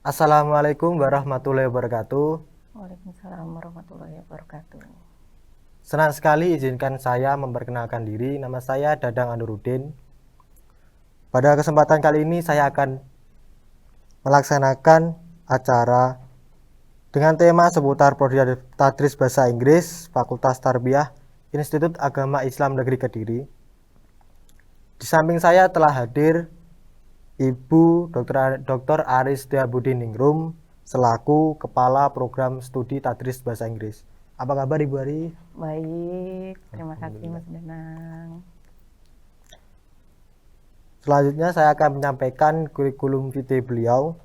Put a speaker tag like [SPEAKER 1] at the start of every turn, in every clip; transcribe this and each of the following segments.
[SPEAKER 1] Assalamualaikum warahmatullahi wabarakatuh.
[SPEAKER 2] Waalaikumsalam warahmatullahi wabarakatuh.
[SPEAKER 1] Senang sekali izinkan saya memperkenalkan diri. Nama saya Dadang Anuruddin. Pada kesempatan kali ini saya akan melaksanakan acara dengan tema seputar Prodi Tadris Bahasa Inggris Fakultas Tarbiyah Institut Agama Islam Negeri Kediri. Di samping saya telah hadir Ibu Dr. Aris Setiabudiningrum selaku Kepala Program Studi Tadris Bahasa Inggris. Apa kabar Ibu Ari?
[SPEAKER 2] Baik, terima kasih Mas Danang.
[SPEAKER 1] Selanjutnya saya akan menyampaikan kurikulum vitae beliau.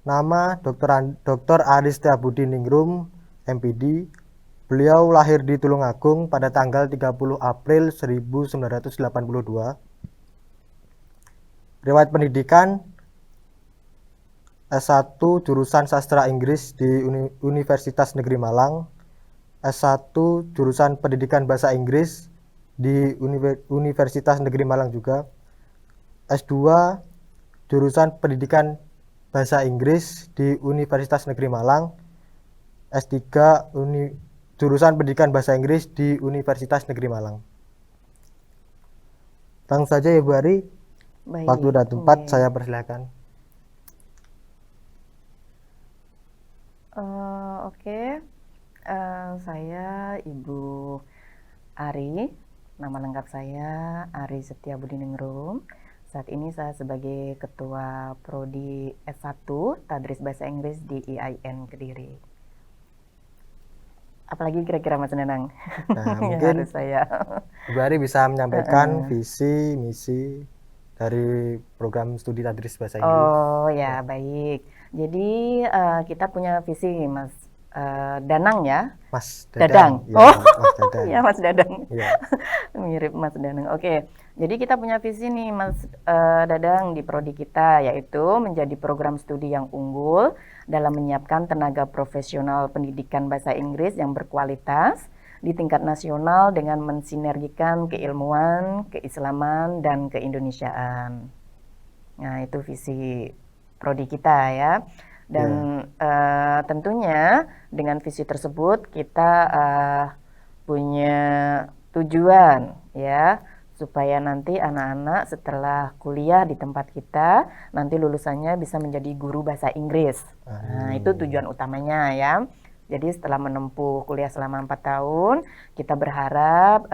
[SPEAKER 1] Nama Dr. Aris Setiabudiningrum, MPD. Beliau lahir di Tulungagung pada tanggal 30 April 1982. Riwayat pendidikan S1 jurusan Sastra Inggris di Universitas Negeri Malang, S1 jurusan Pendidikan Bahasa Inggris di Universitas Negeri Malang juga, S2 jurusan Pendidikan Bahasa Inggris di Universitas Negeri Malang, S3 jurusan Pendidikan Bahasa Inggris di Universitas Negeri Malang. Langsung saja ya Bu Ari.
[SPEAKER 2] Baik.
[SPEAKER 1] Waktu dan tempat saya persilakan.
[SPEAKER 2] Oke. Saya Ibu Ari. Nama lengkap saya Ari Setiabudiningrum. Saat ini saya sebagai Ketua Prodi S1 Tadris Bahasa Inggris di IAIN Kediri. Apalagi kira-kira Mas Danang?
[SPEAKER 1] Nah,
[SPEAKER 2] yang
[SPEAKER 1] mungkin
[SPEAKER 2] harus saya.
[SPEAKER 1] Ibu Ari bisa menyampaikan visi, misi dari program studi Tadris Bahasa Inggris.
[SPEAKER 2] Oh ya, baik. Jadi kita punya visi Mas Danang ya.
[SPEAKER 1] Mas
[SPEAKER 2] Dadang.
[SPEAKER 1] Ya,
[SPEAKER 2] Oh,
[SPEAKER 1] Mas Dadang.
[SPEAKER 2] ya Mas Dadang.
[SPEAKER 1] Ya.
[SPEAKER 2] Mirip Mas Danang. Oke, jadi kita punya visi nih Mas Dadang di prodi kita, yaitu menjadi program studi yang unggul dalam menyiapkan tenaga profesional pendidikan bahasa Inggris yang berkualitas di tingkat nasional dengan mensinergikan keilmuan, keislaman, dan keindonesiaan. Nah, itu visi prodi kita ya. Dan tentunya dengan visi tersebut kita punya tujuan ya, supaya nanti anak-anak setelah kuliah di tempat kita nanti lulusannya bisa menjadi guru bahasa Inggris. Nah, itu tujuan utamanya ya. Jadi setelah menempuh kuliah selama 4 tahun, kita berharap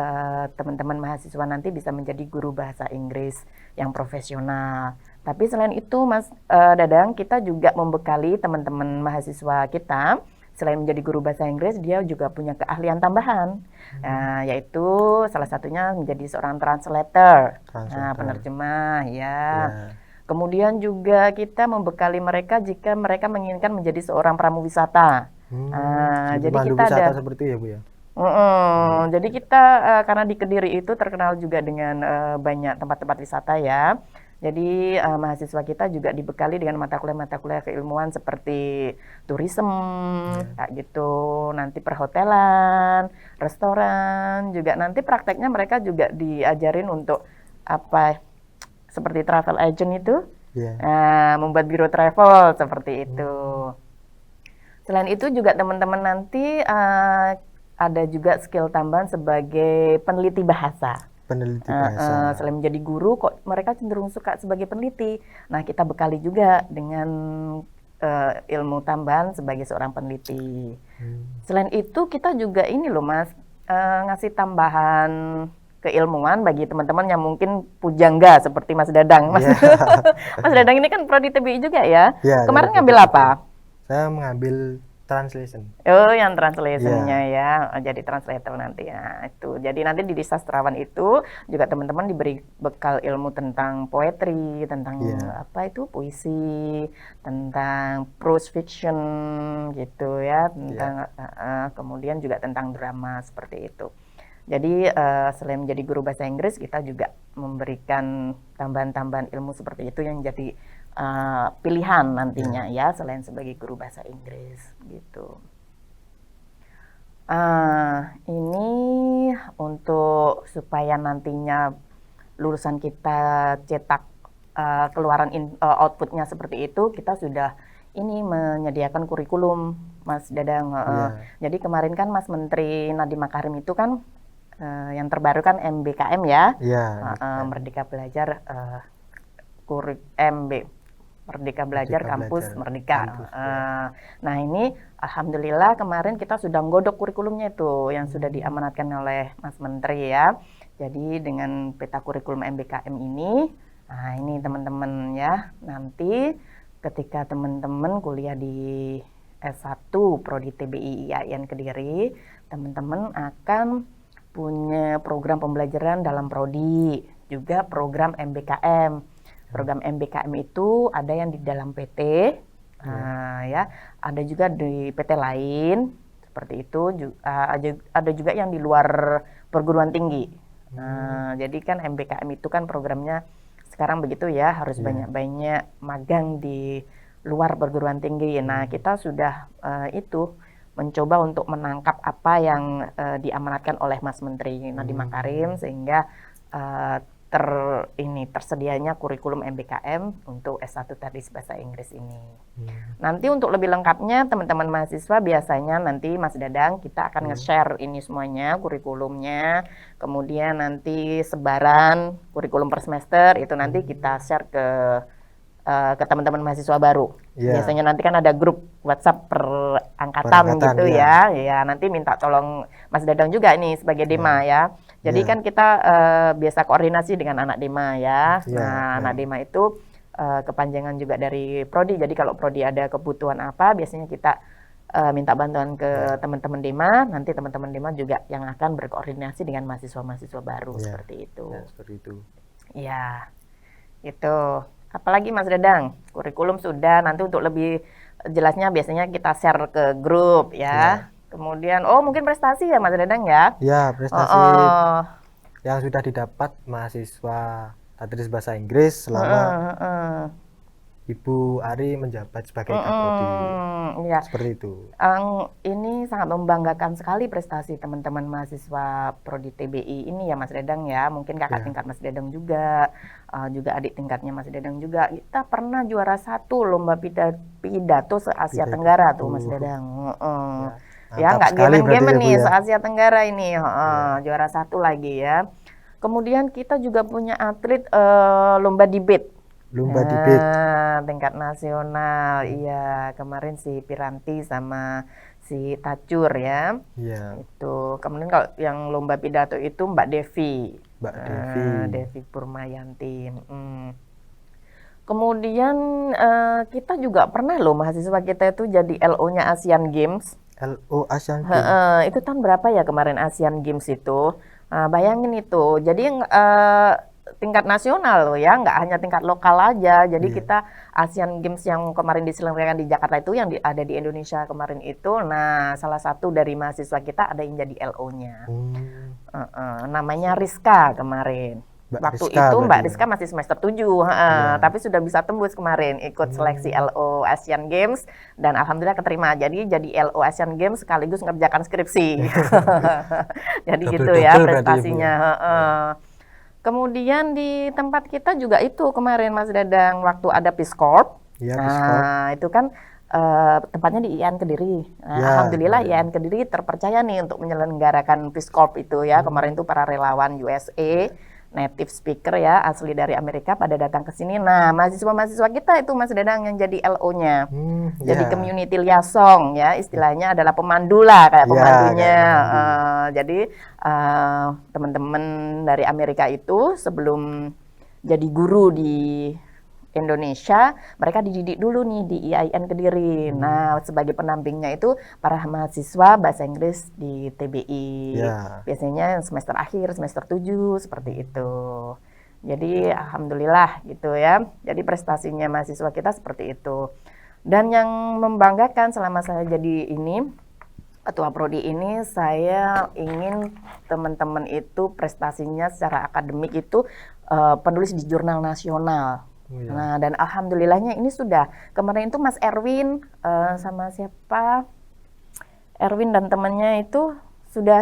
[SPEAKER 2] teman-teman mahasiswa nanti bisa menjadi guru bahasa Inggris yang profesional. Tapi selain itu Mas Dadang, kita juga membekali teman-teman mahasiswa kita, selain menjadi guru bahasa Inggris, dia juga punya keahlian tambahan, yaitu salah satunya menjadi seorang translator. Nah, penerjemah ya. Kemudian juga kita membekali mereka jika mereka menginginkan menjadi seorang pramuwisata.
[SPEAKER 1] Jadi kita ada seperti ya Bu ya.
[SPEAKER 2] Jadi kita karena di Kediri itu terkenal juga dengan banyak tempat-tempat wisata ya. Jadi mahasiswa kita juga dibekali dengan mata kuliah keilmuan seperti tourism, kayak gitu. Nanti perhotelan, restoran, juga nanti prakteknya mereka juga diajarin untuk apa? Seperti travel agent itu, membuat biro travel seperti itu. Selain itu juga teman-teman nanti ada juga skill tambahan sebagai peneliti bahasa.
[SPEAKER 1] Peneliti bahasa.
[SPEAKER 2] Selain menjadi guru, kok mereka cenderung suka sebagai peneliti. Nah, kita bekali juga dengan ilmu tambahan sebagai seorang peneliti. Selain itu kita juga ini loh Mas, ngasih tambahan keilmuan bagi teman-teman yang mungkin pujangga seperti Mas Dadang. Mas Dadang ini kan prodi TBI juga ya? Kemarin ngambil apa?
[SPEAKER 1] Saya mengambil translation.
[SPEAKER 2] Oh, yang translationnya ya, jadi translator nanti ya. Itu jadi nanti di sastrawan itu juga teman-teman diberi bekal ilmu tentang poetry, tentang apa itu puisi, tentang prose fiction gitu ya, tentang kemudian juga tentang drama seperti itu. Jadi selain menjadi guru bahasa Inggris, kita juga memberikan tambahan-tambahan ilmu seperti itu yang jadi pilihan nantinya ya, selain sebagai guru bahasa Inggris gitu. Ini untuk supaya nantinya lulusan kita cetak outputnya seperti itu, kita sudah ini menyediakan kurikulum, Mas Dadang. Jadi kemarin kan Mas Menteri Nadiem Makarim itu kan yang terbaru kan MBKM ya, Merdeka Belajar Merdeka Belajar Kampus Merdeka. Nah ini alhamdulillah kemarin kita sudah nggodok kurikulumnya itu yang sudah diamanatkan oleh Mas Menteri ya. Jadi dengan peta kurikulum MBKM ini, nah ini teman-teman ya, nanti ketika teman-teman kuliah di S1 Prodi TBI IAIN Kediri, teman-teman akan punya program pembelajaran dalam prodi, juga program MBKM. Program MBKM itu ada yang di dalam PT, ya, ada juga di PT lain seperti itu. Ada juga yang di luar perguruan tinggi. Jadi kan MBKM itu kan programnya sekarang begitu ya, harus banyak-banyak magang di luar perguruan tinggi. Nah kita sudah itu mencoba untuk menangkap apa yang diamanatkan oleh Mas Menteri Nadiem Makarim sehingga tersedianya kurikulum MBKM untuk S1 Teknis Bahasa Inggris ini. Nanti untuk lebih lengkapnya teman-teman mahasiswa biasanya nanti Mas Dadang kita akan nge-share ini semuanya, kurikulumnya, kemudian nanti sebaran kurikulum per semester itu nanti kita share ke teman-teman mahasiswa baru. Biasanya nanti kan ada grup WhatsApp per angkatan gitu ya. Ya nanti minta tolong Mas Dadang juga ini sebagai Dema ya. Jadi kan kita biasa koordinasi dengan anak Dema ya. Anak Dema itu kepanjangan juga dari prodi. Jadi kalau prodi ada kebutuhan apa, biasanya kita minta bantuan ke teman-teman Dema. Nanti teman-teman Dema juga yang akan berkoordinasi dengan mahasiswa-mahasiswa baru seperti itu.
[SPEAKER 1] Seperti itu.
[SPEAKER 2] Ya, itu. Apalagi Mas Dadang, kurikulum sudah. Nanti untuk lebih jelasnya biasanya kita share ke grup ya. Kemudian, mungkin prestasi ya Mas Dadang ya?
[SPEAKER 1] Ya, prestasi yang sudah didapat mahasiswa Tadris Bahasa Inggris selama Ibu Ari menjabat sebagai Kaprodi. Seperti itu.
[SPEAKER 2] Ini sangat membanggakan sekali prestasi teman-teman mahasiswa Prodi TBI ini ya Mas Dadang ya. Mungkin kakak tingkat Mas Dadang juga, juga adik tingkatnya Mas Dadang juga. Kita pernah juara 1 lomba pidato se-Asia Tenggara tuh Mas Dadang. Ya nggak game-game nih se-Asia Tenggara ini, juara 1 lagi ya. Kemudian kita juga punya atlet lomba debate. Tingkat nasional, iya kemarin si Piranti sama si Tacur ya. Itu kemudian kalau yang lomba pidato itu Mbak Devi, Devi Purmayanti. Kemudian kita juga pernah loh mahasiswa kita itu jadi LO-nya Asian Games.
[SPEAKER 1] LO Asian Games.
[SPEAKER 2] Itu tahun berapa ya kemarin Asian Games itu? Bayangin itu. Jadi tingkat nasional loh ya, nggak hanya tingkat lokal aja. Jadi kita Asian Games yang kemarin diselenggarakan di Jakarta itu yang ada di Indonesia kemarin itu. Nah, salah satu dari mahasiswa kita ada yang jadi LO-nya. Namanya Rizka kemarin. Waktu itu Mbak Rizka masih semester 7, tapi sudah bisa tembus kemarin ikut seleksi LO Asian Games dan alhamdulillah keterima. Jadi LO Asian Games sekaligus ngerjakan skripsi. Jadi gitu ya prestasinya. Kemudian di tempat kita juga itu kemarin Mas Dadang waktu ada Peace Corps. Nah, itu kan tempatnya di IAIN Kediri. Alhamdulillah IAIN Kediri terpercaya nih untuk menyelenggarakan Peace Corps itu ya. Kemarin itu para relawan USA, native speaker ya, asli dari Amerika pada datang ke sini. Nah, mahasiswa-mahasiswa kita itu Mas Dadang yang jadi LO-nya. Jadi community liaison ya, istilahnya adalah pemandu lah kayak pemandunya. Jadi teman-teman dari Amerika itu sebelum jadi guru di Indonesia, mereka dididik dulu nih di IAIN Kediri. Nah, sebagai pendampingnya itu para mahasiswa bahasa Inggris di TBI. Biasanya semester akhir, semester 7, seperti itu. Jadi, alhamdulillah gitu ya. Jadi prestasinya mahasiswa kita seperti itu. Dan yang membanggakan selama saya jadi ini, Ketua Prodi ini, saya ingin teman-teman itu prestasinya secara akademik itu penulis di jurnal nasional. Nah, dan alhamdulillahnya ini sudah kemarin itu Mas Erwin sama siapa Erwin dan temannya itu sudah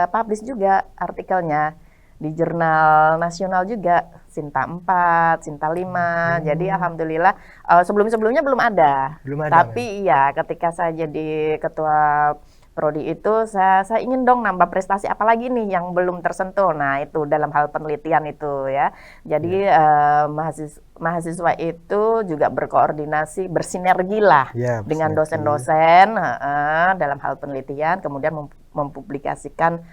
[SPEAKER 2] publish juga artikelnya di jurnal nasional juga Sinta 4, Sinta 5. Jadi alhamdulillah sebelum-sebelumnya belum ada.
[SPEAKER 1] Belum ada.
[SPEAKER 2] Tapi iya, ketika saya jadi ketua prodi itu saya ingin dong nambah prestasi apalagi nih yang belum tersentuh. Nah, itu dalam hal penelitian itu ya. Jadi mahasiswa itu juga berkoordinasi, bersinergi lah
[SPEAKER 1] Ya,
[SPEAKER 2] dengan
[SPEAKER 1] bersinergi.
[SPEAKER 2] dosen-dosen dalam hal penelitian, kemudian mempublikasikan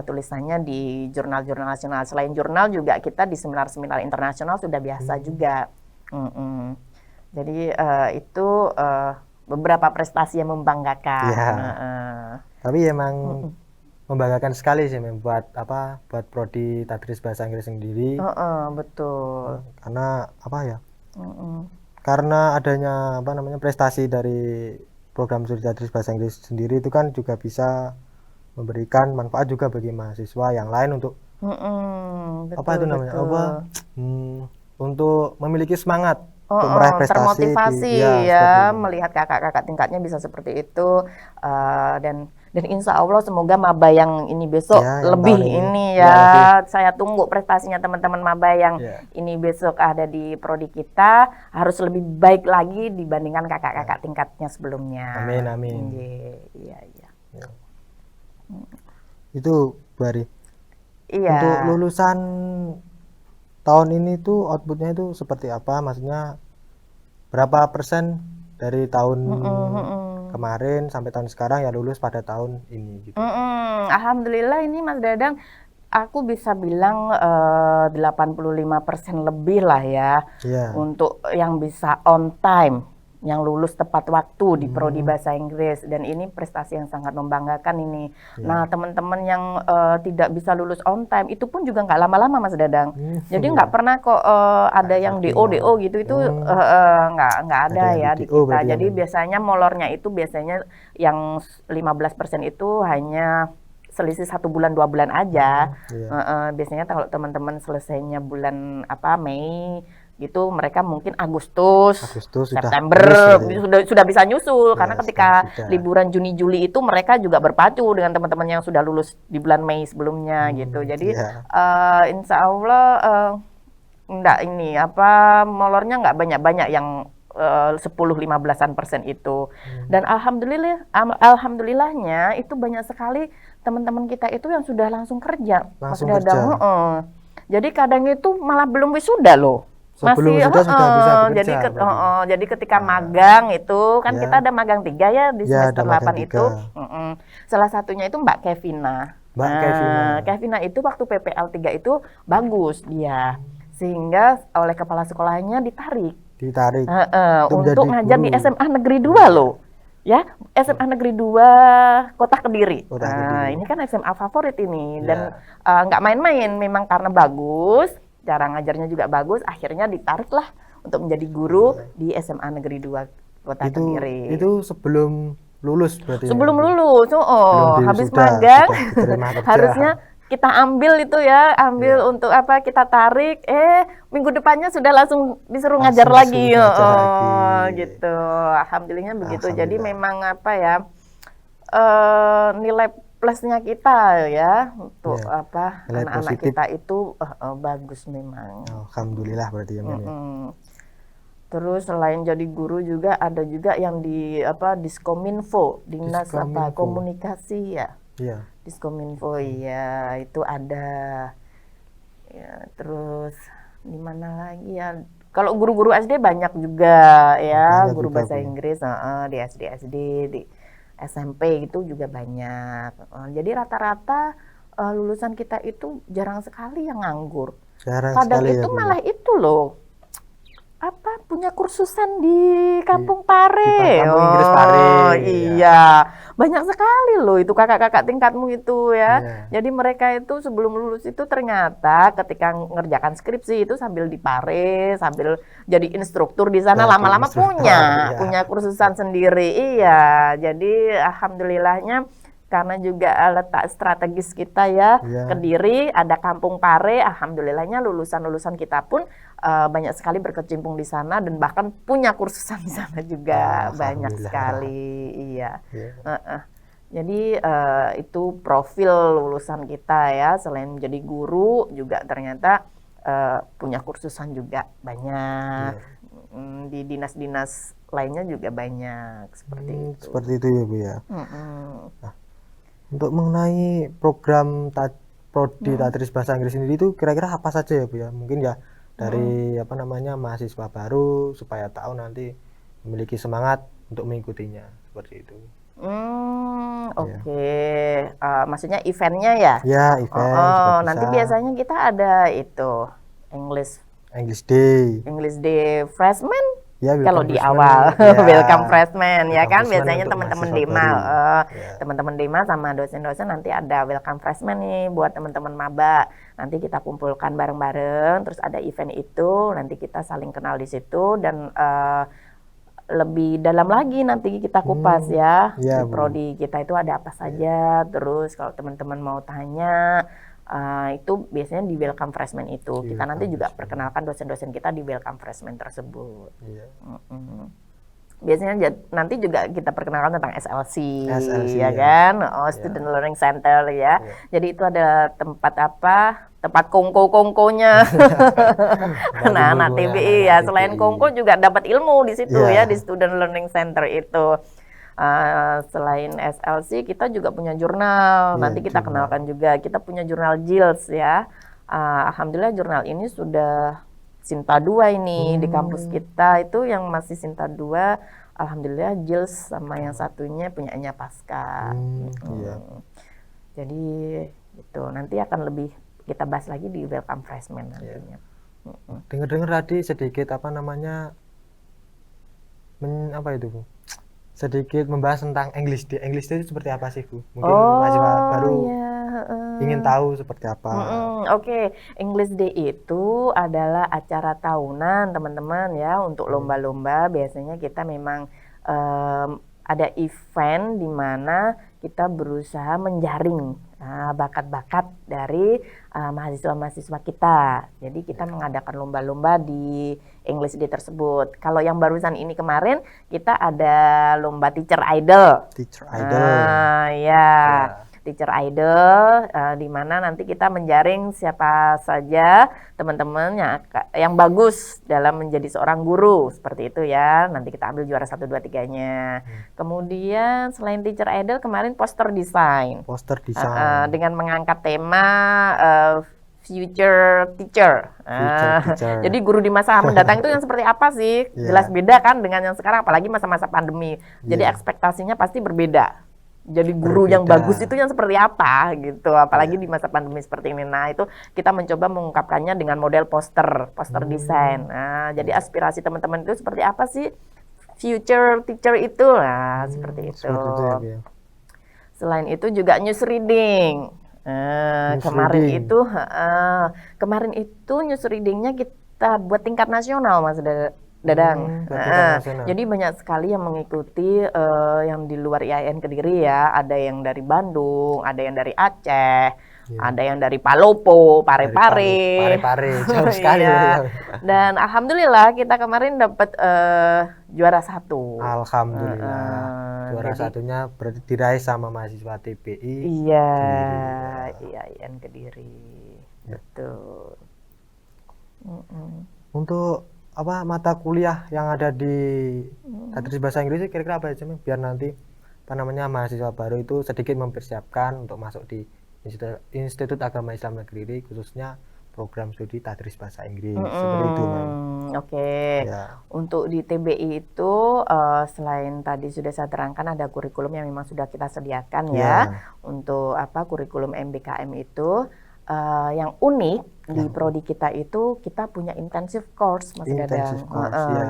[SPEAKER 2] tulisannya di jurnal-jurnal nasional. Selain jurnal juga kita di seminar-seminar internasional sudah biasa juga. Jadi itu beberapa prestasi yang membanggakan.
[SPEAKER 1] Ya. Tapi emang membanggakan sekali sih buat prodi Tadris Bahasa Inggris sendiri.
[SPEAKER 2] Betul.
[SPEAKER 1] Karena apa ya? Karena adanya prestasi dari program studi Tadris Bahasa Inggris sendiri itu kan juga bisa memberikan manfaat juga bagi mahasiswa yang lain untuk untuk memiliki semangat untuk meraih prestasi,
[SPEAKER 2] termotivasi melihat kakak-kakak tingkatnya bisa seperti itu, dan insya Allah semoga maba yang ini besok lebih ini lebih. Saya tunggu prestasinya teman-teman maba yang ini besok ada di prodi kita harus lebih baik lagi dibandingkan kakak-kakak tingkatnya sebelumnya.
[SPEAKER 1] Amin.
[SPEAKER 2] Iya.
[SPEAKER 1] Itu Bari.
[SPEAKER 2] Iya.
[SPEAKER 1] Untuk lulusan tahun ini tuh outputnya itu seperti apa? Maksudnya berapa persen dari tahun kemarin sampai tahun sekarang yang lulus pada tahun ini gitu.
[SPEAKER 2] Alhamdulillah ini Mas Dadang, aku bisa bilang 85% lebih lah ya. Untuk yang bisa on time, yang lulus tepat waktu di prodi bahasa Inggris, dan ini prestasi yang sangat membanggakan ini. Nah, teman-teman yang tidak bisa lulus on time itu pun juga nggak lama-lama Mas Dadang. Jadi nggak pernah kok ada yang DO gitu itu nggak ada ya di kita. Jadi biasanya molornya itu biasanya yang 15% itu hanya selisih 1 bulan 2 bulan aja. Biasanya kalau teman-teman selesainya bulan Mei gitu, mereka mungkin Agustus September sudah bisa nyusul karena ketika liburan Juni Juli itu mereka juga berpacu dengan teman-teman yang sudah lulus di bulan Mei sebelumnya gitu. Jadi insya Allah enggak ini molornya nggak banyak-banyak yang 10-15% itu. Dan alhamdulillahnya itu banyak sekali teman-teman kita itu yang sudah langsung kerja. Jadi kadang itu malah belum wisuda loh.
[SPEAKER 1] Sebelum
[SPEAKER 2] masih
[SPEAKER 1] sudah bisa bekerja.
[SPEAKER 2] Jadi ketika magang itu kan kita ada magang 3 ya di semester 8 itu. Salah satunya itu Mbak Kevina. Kevina itu waktu PPL 3 itu bagus dia. Sehingga oleh kepala sekolahnya ditarik untuk ngajar di SMA Negeri 2 loh. Ya, SMA Negeri 2 Kota Kediri. Ini kan SMA favorit ini dan nggak main-main, memang karena bagus. Cara ngajarnya juga bagus, akhirnya ditariklah untuk menjadi guru di SMA Negeri 2 Kota Kediri.
[SPEAKER 1] Itu sebelum lulus berarti.
[SPEAKER 2] Sebelum lulus, habis magang harusnya kita ambil itu untuk kita tarik, minggu depannya sudah langsung disuruh ngajar lagi. Gitu. Alhamdulillahnya begitu. Jadi memang nilai plusnya kita ya untuk anak-anak kita itu bagus memang.
[SPEAKER 1] Alhamdulillah berarti ya.
[SPEAKER 2] Terus selain jadi guru juga ada juga yang di Diskominfo, Dinas Komunikasi ya. Diskominfo ya, itu ada. Ya, terus di mana lagi ya? Kalau guru-guru SD banyak juga ya, guru bahasa Inggris di SD di SMP itu juga banyak. Jadi rata-rata lulusan kita itu jarang sekali yang nganggur. Kadang itu malah itu loh. Punya kursusan di Kampung Pare.
[SPEAKER 1] Di Kampung Inggris Pare.
[SPEAKER 2] Iya. Banyak sekali loh itu kakak-kakak tingkatmu itu ya. Jadi mereka itu sebelum lulus itu ternyata ketika ngerjakan skripsi itu sambil di Pare, sambil jadi instruktur di sana, lama-lama punya kursusan sendiri. Iya. Jadi alhamdulillahnya karena juga letak strategis kita ya, Kediri, ada Kampung Pare, alhamdulillahnya lulusan-lulusan kita pun banyak sekali berkecimpung di sana dan bahkan punya kursusan di sana juga banyak sekali. Iya. Jadi itu profil lulusan kita ya, selain menjadi guru juga ternyata punya kursusan juga banyak.
[SPEAKER 1] Iya.
[SPEAKER 2] Di dinas-dinas lainnya juga banyak seperti itu.
[SPEAKER 1] Seperti itu ya Bu ya.
[SPEAKER 2] Mm-mm.
[SPEAKER 1] Untuk mengenai program Prodi Tadris Bahasa Inggris sendiri itu kira-kira apa saja ya Bu ya? Mungkin ya dari apa namanya mahasiswa baru supaya tahu nanti memiliki semangat untuk mengikutinya seperti itu.
[SPEAKER 2] Oke. Maksudnya eventnya ya?
[SPEAKER 1] Ya, event juga bisa.
[SPEAKER 2] Nanti biasanya kita ada itu English
[SPEAKER 1] English Day.
[SPEAKER 2] Day freshman.
[SPEAKER 1] Ya,
[SPEAKER 2] Kalau
[SPEAKER 1] welcome
[SPEAKER 2] di
[SPEAKER 1] freshman.
[SPEAKER 2] awal
[SPEAKER 1] Ya,
[SPEAKER 2] welcome freshman ya
[SPEAKER 1] welcome
[SPEAKER 2] kan,
[SPEAKER 1] freshman
[SPEAKER 2] biasanya
[SPEAKER 1] untuk
[SPEAKER 2] teman-teman
[SPEAKER 1] mahasiswa
[SPEAKER 2] Dema,
[SPEAKER 1] baru. Ya.
[SPEAKER 2] teman-teman Dema sama dosen-dosen nanti ada welcome freshman nih buat teman-teman maba. Nanti kita kumpulkan bareng-bareng, terus ada event itu, nanti kita saling kenal di situ dan lebih dalam lagi nanti kita kupas ya
[SPEAKER 1] Ya,
[SPEAKER 2] di
[SPEAKER 1] Bu.
[SPEAKER 2] prodi kita itu ada apa saja. Terus kalau teman-teman mau tanya itu biasanya di welcome freshman itu. Kita nanti juga perkenalkan dosen-dosen kita di welcome freshman tersebut.
[SPEAKER 1] Iya.
[SPEAKER 2] Biasanya nanti juga kita perkenalkan tentang SLC,
[SPEAKER 1] SLC,
[SPEAKER 2] ya
[SPEAKER 1] ya.
[SPEAKER 2] kan, Student Learning Center ya. Jadi itu ada tempat apa? Tempat kongko-kongkonya. Anak-anak TBI ya. Selain kongko juga dapat ilmu di situ ya di Student Learning Center itu. Selain SLC kita juga punya jurnal. Nanti kita kenalkan juga. Kita punya jurnal JILS ya. Alhamdulillah jurnal ini sudah Sinta 2 ini di kampus kita itu yang masih Sinta 2. Alhamdulillah JILS sama yang satunya punyanya Pasca.
[SPEAKER 1] Iya.
[SPEAKER 2] Jadi itu nanti akan lebih kita bahas lagi di welcome freshman nantinya.
[SPEAKER 1] Dengar-dengar tadi sedikit apa namanya apa itu Bu? Sedikit membahas tentang English Day. English Day itu seperti apa sih Bu? Mungkin mahasiswa baru ingin tahu seperti apa.
[SPEAKER 2] Oke. English Day itu adalah acara tahunan teman-teman ya untuk lomba-lomba. Biasanya kita memang ada event di mana kita berusaha menjaring bakat-bakat dari mahasiswa-mahasiswa kita. Jadi kita mengadakan lomba-lomba di English Day tersebut. Kalau yang barusan ini kemarin kita ada lomba Teacher Idol.
[SPEAKER 1] Teacher Idol.
[SPEAKER 2] Teacher Idol, di mana nanti kita menjaring siapa saja teman-teman yang bagus dalam menjadi seorang guru, seperti itu ya. Nanti kita ambil juara 1, 2, 3-nya. Kemudian selain Teacher Idol, kemarin poster design. Dengan mengangkat tema Future Teacher. Jadi guru di masa mendatang itu yang seperti apa sih? Jelas beda kan dengan yang sekarang, apalagi masa-masa pandemi. Jadi ekspektasinya pasti berbeda. Jadi guru yang bagus itu yang seperti apa gitu, apalagi di masa pandemi seperti ini. Nah itu kita mencoba mengungkapkannya dengan model poster desain. Jadi aspirasi teman-teman itu seperti apa sih future teacher itu? Nah seperti itu. Selain itu juga news reading. Kemarin itu news readingnya kita buat tingkat nasional Mas Dadang. Jadi banyak sekali yang mengikuti yang di luar IAIN Kediri ya. Ada yang dari Bandung, ada yang dari Aceh, ada yang dari Palopo, Parepare.
[SPEAKER 1] Jauh sekali.
[SPEAKER 2] Dan alhamdulillah kita kemarin dapat juara 1.
[SPEAKER 1] Alhamdulillah. Juara satunya berarti diraih sama mahasiswa TBI.
[SPEAKER 2] Iya, IAIN Kediri. Betul.
[SPEAKER 1] Untuk apa mata kuliah yang ada di Tadris Bahasa Inggris kira-kira apa aja biar nanti apa namanya mahasiswa baru itu sedikit mempersiapkan untuk masuk di Institut Agama Islam Negeri khususnya program studi Tadris Bahasa Inggris seperti itu
[SPEAKER 2] Untuk di TBI itu selain tadi sudah saya terangkan ada kurikulum yang memang sudah kita sediakan untuk kurikulum MBKM itu. Yang unik di prodi kita itu kita punya intensive course Mas Dadang.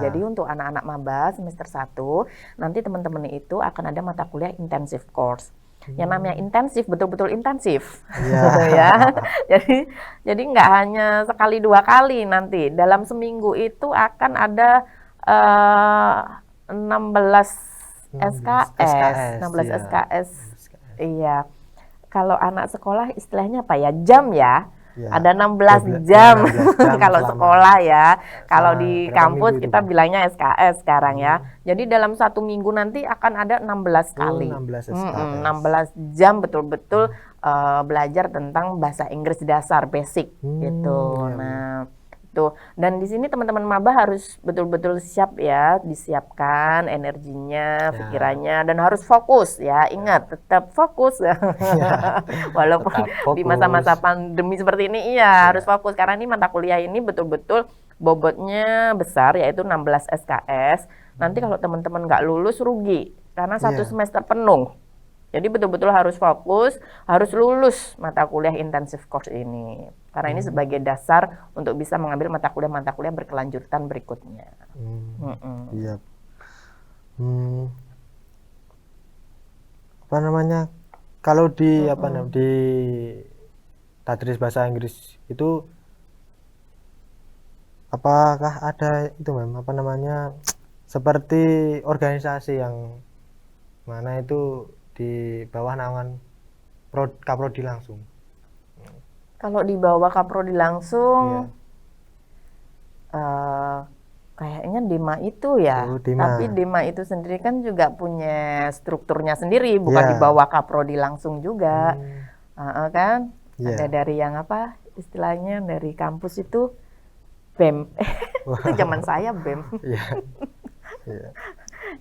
[SPEAKER 2] Jadi untuk anak-anak maba semester 1 nanti teman-teman itu akan ada mata kuliah intensive course. Yang namanya intensif betul-betul intensif. Ya. Jadi nggak hanya sekali 2 kali nanti dalam seminggu itu akan ada 16 SKS. Iya. Kalau anak sekolah istilahnya apa ya? Jam ya.
[SPEAKER 1] Ya,
[SPEAKER 2] Ada 16 jam
[SPEAKER 1] 16 jam
[SPEAKER 2] kalau
[SPEAKER 1] selama-
[SPEAKER 2] sekolah ya. Kalau
[SPEAKER 1] selama
[SPEAKER 2] di
[SPEAKER 1] berapa
[SPEAKER 2] kampus
[SPEAKER 1] minggu itu,
[SPEAKER 2] kita
[SPEAKER 1] Bang?
[SPEAKER 2] bilangnya SKS sekarang ya. Jadi dalam 1 minggu nanti akan ada 16 kali.
[SPEAKER 1] 16 SKS.
[SPEAKER 2] 16 jam betul-betul belajar tentang bahasa Inggris dasar basic gitu.
[SPEAKER 1] Iya,
[SPEAKER 2] Nah, itu. Dan di sini teman-teman maba harus betul-betul siap ya, disiapkan energinya,
[SPEAKER 1] Ya.
[SPEAKER 2] pikirannya, dan harus fokus ya. Ingat, tetap fokus. Walaupun
[SPEAKER 1] Tetap
[SPEAKER 2] di
[SPEAKER 1] fokus.
[SPEAKER 2] masa-masa pandemi seperti ini, iya harus fokus karena ini mata kuliah ini betul-betul bobotnya besar, yaitu 16 SKS. Nanti kalau teman-teman nggak lulus rugi karena satu
[SPEAKER 1] Iya.
[SPEAKER 2] semester penuh. Jadi betul-betul harus fokus, harus lulus mata kuliah intensive course ini. Karena ini sebagai dasar untuk bisa mengambil mata kuliah berkelanjutan berikutnya.
[SPEAKER 1] Iya. Apa namanya? Kalau di apa namanya, di tadris bahasa Inggris itu apakah ada itu apa namanya, seperti organisasi yang mana itu di bawah naungan Kaprodi langsung?
[SPEAKER 2] Kalau di bawah Kaprodi langsung,
[SPEAKER 1] Iya.
[SPEAKER 2] kayaknya Dema itu ya.
[SPEAKER 1] Oh, Dema.
[SPEAKER 2] Tapi Dema itu sendiri kan juga punya strukturnya sendiri, bukan
[SPEAKER 1] Iya.
[SPEAKER 2] di bawah Kaprodi langsung juga. Kan?
[SPEAKER 1] Iya.
[SPEAKER 2] Ada dari yang apa istilahnya dari kampus itu BEM. Itu zaman saya BEM.
[SPEAKER 1] Iya. Iya.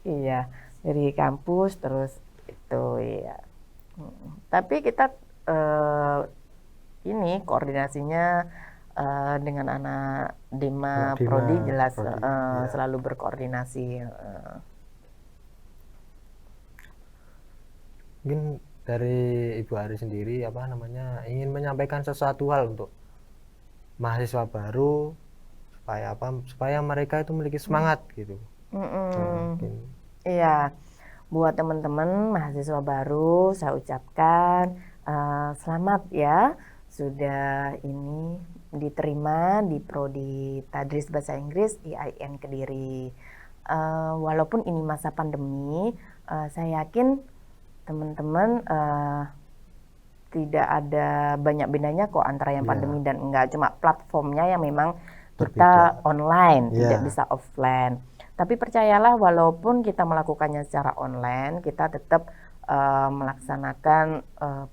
[SPEAKER 2] Iya, dari kampus terus itu ya. Tapi kita ini koordinasinya dengan anak Dema Prodi jelas
[SPEAKER 1] Prodi, iya.
[SPEAKER 2] selalu berkoordinasi.
[SPEAKER 1] Mungkin dari Ibu Ari sendiri apa namanya ingin menyampaikan sesuatu hal untuk mahasiswa baru supaya mereka itu memiliki semangat gitu. Mungkin.
[SPEAKER 2] Iya, buat teman-teman mahasiswa baru saya ucapkan selamat ya, sudah ini diterima di Prodi Tadris Bahasa Inggris IAIN Kediri. Walaupun ini masa pandemi, saya yakin teman-teman tidak ada banyak bedanya kok antara yang pandemi dan enggak, cuma platformnya yang memang kita online, tidak bisa offline. Tapi percayalah, walaupun kita melakukannya secara online, kita tetap melaksanakan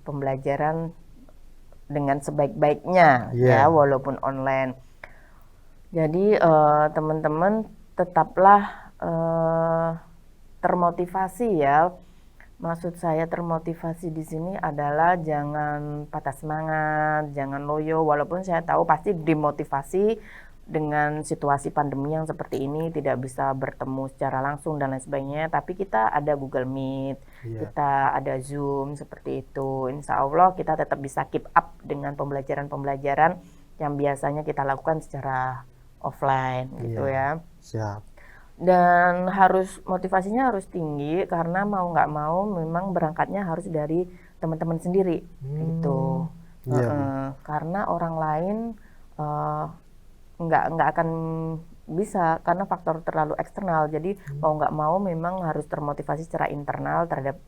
[SPEAKER 2] pembelajaran dengan sebaik-baiknya ya, walaupun online. Jadi teman-teman tetaplah termotivasi ya. Maksud saya termotivasi di sini adalah jangan patah semangat, jangan loyo, walaupun saya tahu pasti dimotivasi dengan situasi pandemi yang seperti ini, tidak bisa bertemu secara langsung dan lain sebagainya, tapi kita ada Google Meet, kita ada Zoom seperti itu. Insya Allah kita tetap bisa keep up dengan pembelajaran-pembelajaran yang biasanya kita lakukan secara offline gitu ya.
[SPEAKER 1] Siap. Dan
[SPEAKER 2] motivasinya harus tinggi karena mau nggak mau memang berangkatnya harus dari teman-teman sendiri gitu. Karena orang lain nggak akan bisa karena faktor terlalu eksternal. Jadi mau nggak mau memang harus termotivasi secara internal terhadap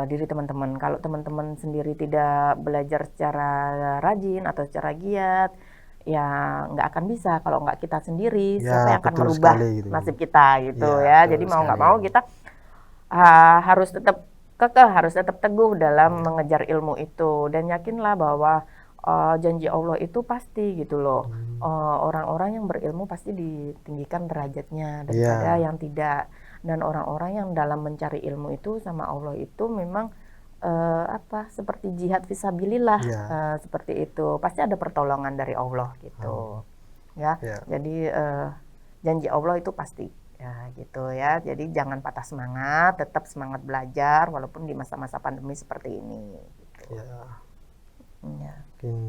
[SPEAKER 2] diri teman-teman. Kalau teman-teman sendiri tidak belajar secara rajin atau secara giat, ya nggak akan bisa kalau nggak kita sendiri. Siapa yang akan merubah gitu, nasib kita gitu ya. Jadi mau nggak mau kita harus tetap kekeh, harus tetap teguh dalam mengejar ilmu itu, dan yakinlah bahwa janji Allah itu pasti gitu loh. Orang-orang yang berilmu pasti ditinggikan derajatnya daripada yang tidak. Dan orang-orang yang dalam mencari ilmu itu sama Allah itu memang seperti jihad fisabilillah, seperti itu. Pasti ada pertolongan dari Allah gitu. Jadi janji Allah itu pasti ya gitu ya. Jadi jangan patah semangat, tetap semangat belajar walaupun di masa-masa pandemi seperti ini gitu.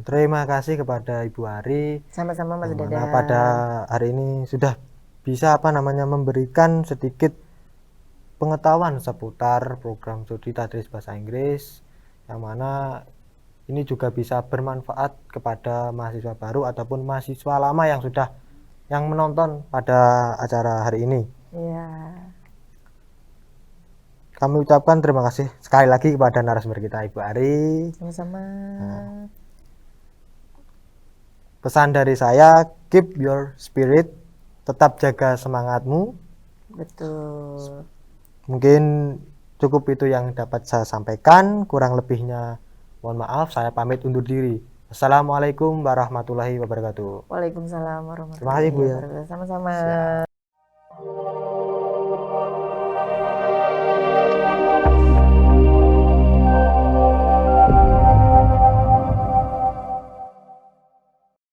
[SPEAKER 1] Terima kasih kepada Ibu Ari.
[SPEAKER 2] Sama-sama Mas Dadang.
[SPEAKER 1] Pada hari ini sudah bisa memberikan sedikit pengetahuan seputar program studi Tadris Bahasa Inggris, yang mana ini juga bisa bermanfaat kepada mahasiswa baru ataupun mahasiswa lama yang menonton pada acara hari ini. Kami ucapkan terima kasih sekali lagi kepada narasumber kita Ibu Ari.
[SPEAKER 2] Sama-sama.
[SPEAKER 1] Pesan dari saya, keep your spirit, tetap jaga semangatmu.
[SPEAKER 2] Betul.
[SPEAKER 1] Mungkin cukup itu yang dapat saya sampaikan, kurang lebihnya mohon maaf, saya pamit undur diri. Assalamualaikum warahmatullahi wabarakatuh.
[SPEAKER 2] Waalaikumsalam
[SPEAKER 1] Terima kasih
[SPEAKER 2] warahmatullahi
[SPEAKER 1] Bu ya.
[SPEAKER 2] wabarakatuh. Sama-sama.
[SPEAKER 1] Siap.